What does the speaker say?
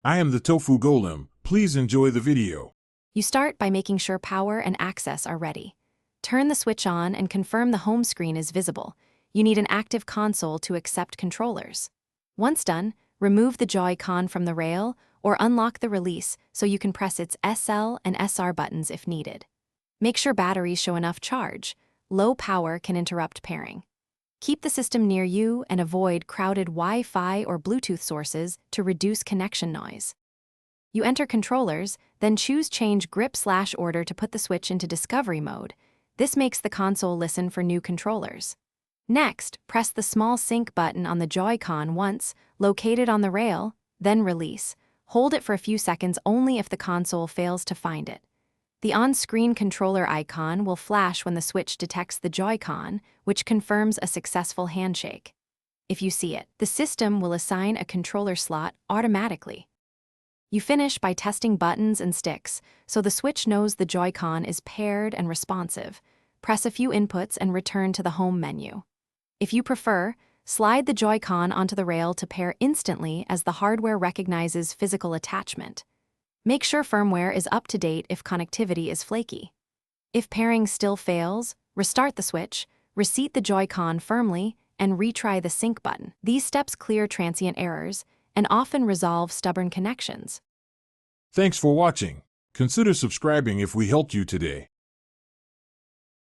I am the Tofu Golem. Please enjoy the video. You start by making sure power and access are ready. Turn the switch on and confirm the home screen is visible. You need an active console to accept controllers. Once done, remove the Joy-Con from the rail or unlock the release so you can press its SL and SR buttons if needed. Make sure batteries show enough charge. Low power can interrupt pairing. Keep the system near you and avoid crowded Wi-Fi or Bluetooth sources to reduce connection noise. You enter controllers, then choose Change Grip/Order to put the switch into Discovery mode. This makes the console listen for new controllers. Next, press the small sync button on the Joy-Con once, located on the rail, then release. Hold it for a few seconds only if the console fails to find it. The on-screen controller icon will flash when the switch detects the Joy-Con, which confirms a successful handshake. If you see it, the system will assign a controller slot automatically. You finish by testing buttons and sticks, so the switch knows the Joy-Con is paired and responsive. Press a few inputs and return to the home menu. If you prefer, slide the Joy-Con onto the rail to pair instantly as the hardware recognizes physical attachment. Make sure firmware is up to date if connectivity is flaky. If pairing still fails, restart the switch, reseat the Joy-Con firmly, and retry the sync button. These steps clear transient errors and often resolve stubborn connections. Thanks for watching. Consider subscribing if we helped you today.